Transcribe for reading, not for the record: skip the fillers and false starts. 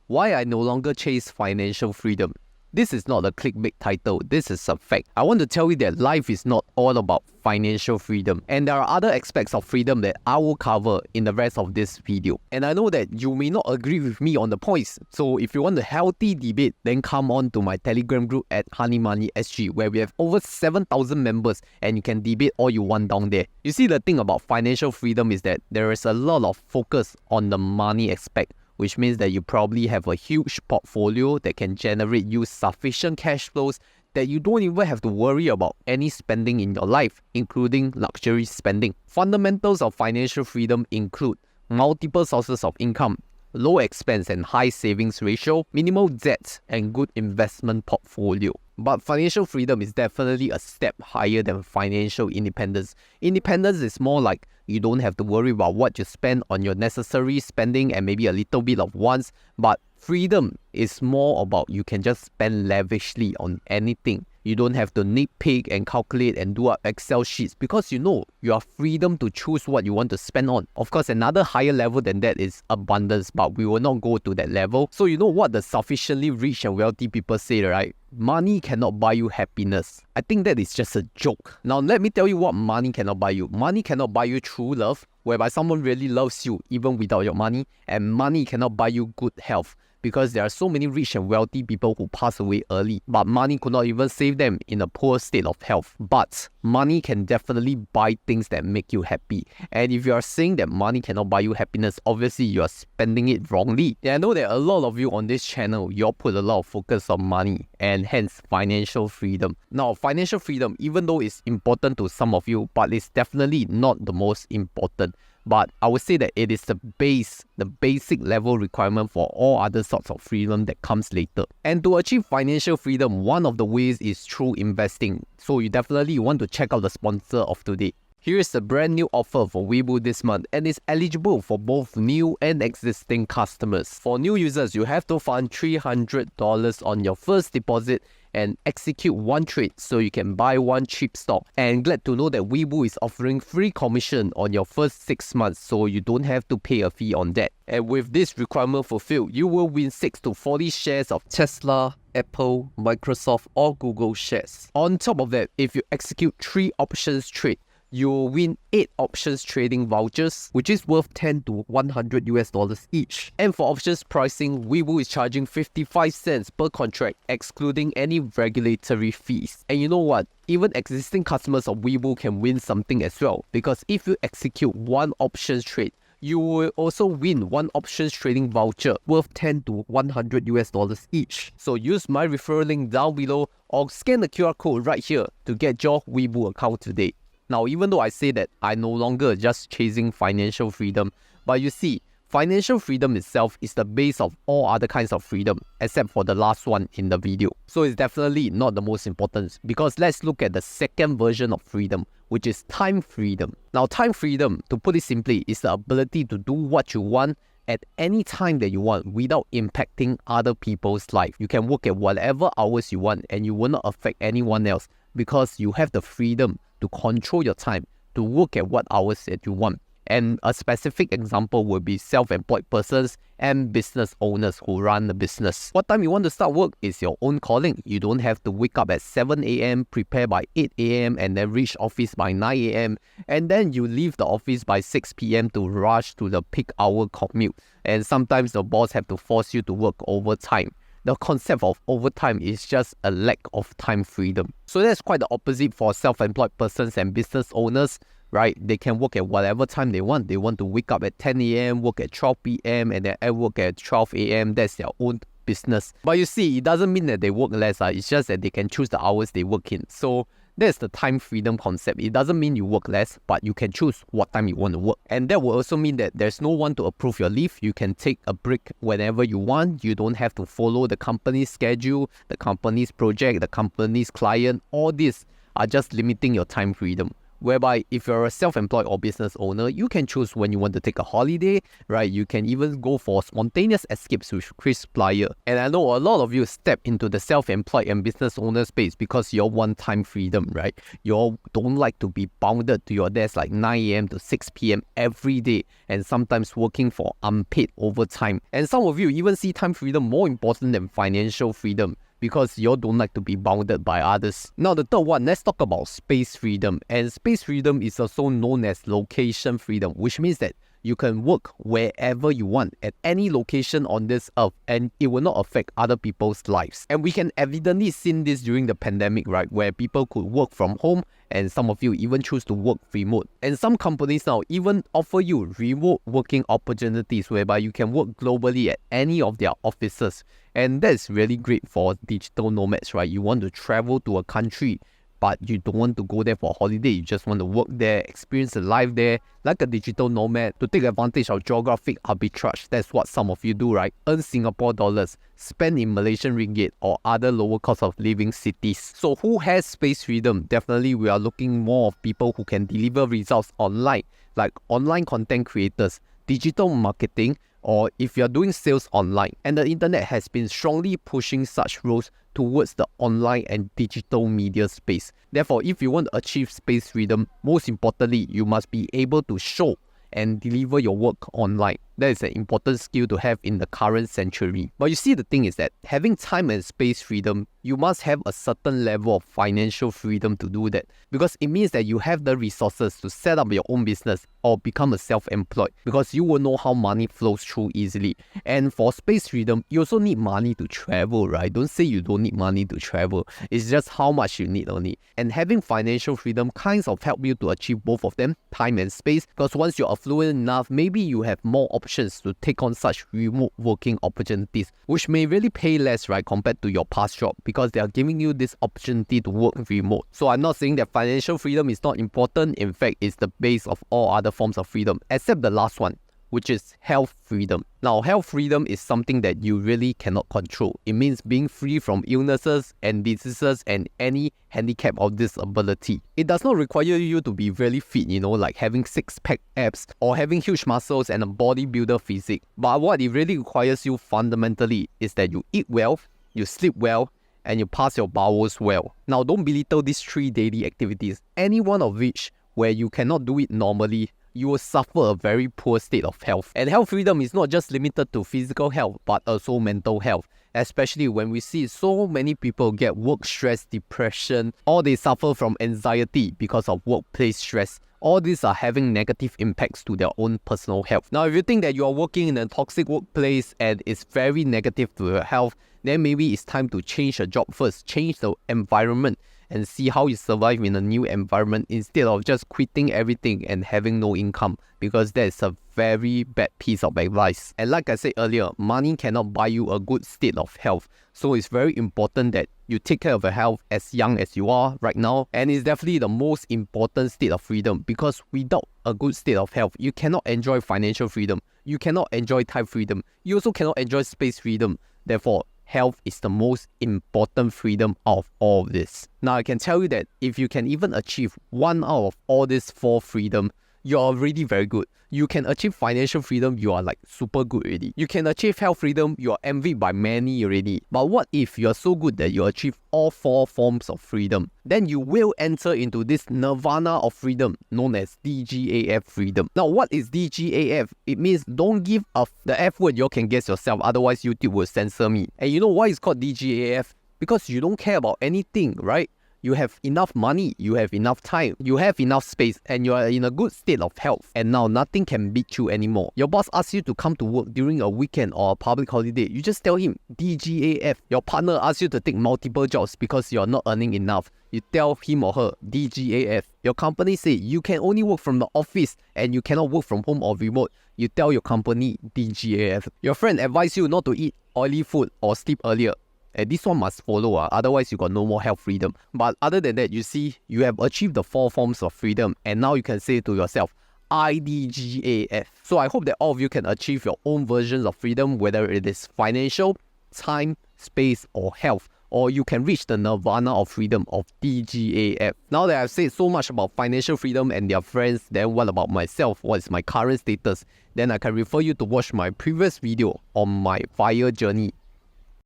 Why I no longer chase financial freedom. This is not a clickbait title, this is a fact. I want to tell you that life is not all about financial freedom, and there are other aspects of freedom that I will cover in the rest of this video. And I know that you may not agree with me on the points, so if you want a healthy debate, then come on to my Telegram group at Honey Money SG, where we have over 7,000 members and you can debate all you want down there. You see, the thing about financial freedom is that there is a lot of focus on the money aspect, which means that you probably have a huge portfolio that can generate you sufficient cash flows that you don't even have to worry about any spending in your life, including luxury spending. Fundamentals of financial freedom include multiple sources of income, low expense and high savings ratio, minimal debt, and good investment portfolio. But financial freedom is definitely a step higher than financial independence. Independence is more like you don't have to worry about what you spend on your necessary spending and maybe a little bit of wants, but freedom is more about you can just spend lavishly on anything. You don't have to nitpick and calculate and do up Excel sheets because you know you have freedom to choose what you want to spend on. Of course, another higher level than that is abundance, but we will not go to that level. So you know what the sufficiently rich and wealthy people say, right? Money cannot buy you happiness. I think that is just a joke. Now let me tell you what money cannot buy you. Money cannot buy you true love, whereby someone really loves you even without your money. And money cannot buy you good health, because there are so many rich and wealthy people who pass away early, but money could not even save them in a poor state of health. But money can definitely buy things that make you happy. And if you are saying that money cannot buy you happiness, obviously you are spending it wrongly. And I know that a lot of you on this channel, you all put a lot of focus on money and hence financial freedom. Now, financial freedom, even though it's important to some of you, but it's definitely not the most important. But I would say that it is the basic level requirement for all other sorts of freedom that comes later. And to achieve financial freedom, one of the ways is through investing. So you definitely want to check out the sponsor of today. Here is the brand new offer for Weibo this month, and it's eligible for both new and existing customers. For new users, you have to fund $300 on your first deposit and execute one trade so you can buy one cheap stock. And glad to know that Weibo is offering free commission on your first 6 months, so you don't have to pay a fee on that. And with this requirement fulfilled, you will win 6 to 40 shares of Tesla, Apple, Microsoft or Google shares. On top of that, if you execute 3 options trade, you will win 8 options trading vouchers, which is worth $10 to $100 each. And for options pricing, Weibo is charging 55 cents per contract, excluding any regulatory fees. And you know what? Even existing customers of Weibo can win something as well, because if you execute one options trade, you will also win 1 options trading voucher worth $10 to $100 each. So use my referral link down below or scan the QR code right here to get your Weibo account today. Now, even though I say that I no longer just chasing financial freedom, but you see, financial freedom itself is the base of all other kinds of freedom, except for the last one in the video. So it's definitely not the most important, because let's look at the second version of freedom, which is time freedom. Now, time freedom, to put it simply, is the ability to do what you want at any time that you want without impacting other people's life. You can work at whatever hours you want and you will not affect anyone else, because you have the freedom to control your time, to work at what hours that you want. And a specific example would be self-employed persons and business owners who run the business. What time you want to start work is your own calling. You don't have to wake up at 7 a.m., prepare by 8 a.m. and then reach office by 9 a.m. and then you leave the office by 6 p.m. to rush to the peak hour commute. And sometimes the boss have to force you to work overtime. The concept of overtime is just a lack of time freedom. So that's quite the opposite for self-employed persons and business owners, right? They can work at whatever time they want. They want to wake up at 10 a.m., work at 12 p.m. and then work at 12 a.m. That's their own business. But you see, it doesn't mean that they work less. It's just that they can choose the hours they work in. So that's the time freedom concept. It doesn't mean you work less, but you can choose what time you want to work. And that will also mean that there's no one to approve your leave. You can take a break whenever you want. You don't have to follow the company's schedule, the company's project, the company's client. All these are just limiting your time freedom. whereby if you're a self-employed or business owner, you can choose when you want to take a holiday, right? You can even go for spontaneous escapes with Krisplyer. And I know a lot of you step into the self-employed and business owner space because you want time freedom, right? You all don't like to be bounded to your desk like 9 a.m. to 6 p.m. every day, and sometimes working for unpaid overtime. And some of you even see time freedom more important than financial freedom, because you don't like to be bounded by others. Now the third one, let's talk about space freedom. And space freedom is also known as location freedom, which means that you can work wherever you want at any location on this earth, and it will not affect other people's lives. And we can evidently see this during the pandemic, right, where people could work from home, and some of you even choose to work remote. And some companies now even offer you remote working opportunities whereby you can work globally at any of their offices. And that's really great for digital nomads, right? You want to travel to a country, but you don't want to go there for a holiday. You just want to work there, experience the life there, like a digital nomad, to take advantage of geographic arbitrage. That's what some of you do, right? Earn Singapore dollars, spend in Malaysian ringgit or other lower cost of living cities. So who has space freedom? Definitely we are looking more of people who can deliver results online, like online content creators, digital marketing, or if you're doing sales online. And the internet has been strongly pushing such roles towards the online and digital media space. Therefore, if you want to achieve space freedom, most importantly, you must be able to show and deliver your work online. That is an important skill to have in the current century. But you see, the thing is that having time and space freedom, you must have a certain level of financial freedom to do that, because it means that you have the resources to set up your own business or become a self-employed, because you will know how money flows through easily. And for space freedom, you also need money to travel, right? Don't say you don't need money to travel. It's just how much you need only. And having financial freedom kinds of help you to achieve both of them, time and space, because once you're affluent enough, maybe you have more options to take on such remote working opportunities, which may really pay less, right, compared to your past job, because they are giving you this opportunity to work remote. So I'm not saying that financial freedom is not important. In fact, it's the base of all other forms of freedom, except the last one, which is health freedom. Now, health freedom is something that you really cannot control. It means being free from illnesses and diseases and any handicap or disability. It does not require you to be really fit, like having six-pack abs or having huge muscles and a bodybuilder physique. But what it really requires you fundamentally is that you eat well, you sleep well, and you pass your bowels well. Now, don't belittle these 3 daily activities, any one of which where you cannot do it normally, you will suffer a very poor state of health. And health freedom is not just limited to physical health, but also mental health, especially when we see so many people get work stress, depression, or they suffer from anxiety because of workplace stress. All these are having negative impacts to their own personal health. Now, if you think that you are working in a toxic workplace and it's very negative to your health, then maybe it's time to change the job first, change the environment, and see how you survive in a new environment instead of just quitting everything and having no income, because that's a very bad piece of advice. And like I said earlier, money cannot buy you a good state of health. So it's very important that you take care of your health as young as you are right now. And it's definitely the most important state of freedom, because without a good state of health, you cannot enjoy financial freedom. You cannot enjoy time freedom. You also cannot enjoy space freedom. Therefore, health is the most important freedom of all of this. Now, I can tell you that if you can even achieve one out of all these 4 freedom, you're already very good. You can achieve financial freedom, you are like super good already. You can achieve health freedom, you are envied by many already. But what if you're so good that you achieve all 4 forms of freedom? Then you will enter into this nirvana of freedom known as DGAF freedom. Now, what is DGAF? It means don't give a the F word you can guess yourself, otherwise YouTube will censor me. And you know why it's called DGAF? Because you don't care about anything, right? You have enough money, you have enough time, you have enough space, and you are in a good state of health. And now nothing can beat you anymore. Your boss asks you to come to work during a weekend or a public holiday. You just tell him DGAF. Your partner asks you to take multiple jobs because you're not earning enough. You tell him or her DGAF. Your company say you can only work from the office and you cannot work from home or remote. You tell your company DGAF. Your friend advises you not to eat oily food or sleep earlier. And this one must follow, otherwise you got no more health freedom. But other than that, you see, you have achieved the 4 forms of freedom, and now you can say to yourself, IDGAF. So I hope that all of you can achieve your own versions of freedom, whether it is financial, time, space, or health, or you can reach the nirvana of freedom of DGAF. Now that I've said so much about financial freedom and their friends, then what about myself? What is my current status? Then I can refer you to watch my previous video on my FIRE journey.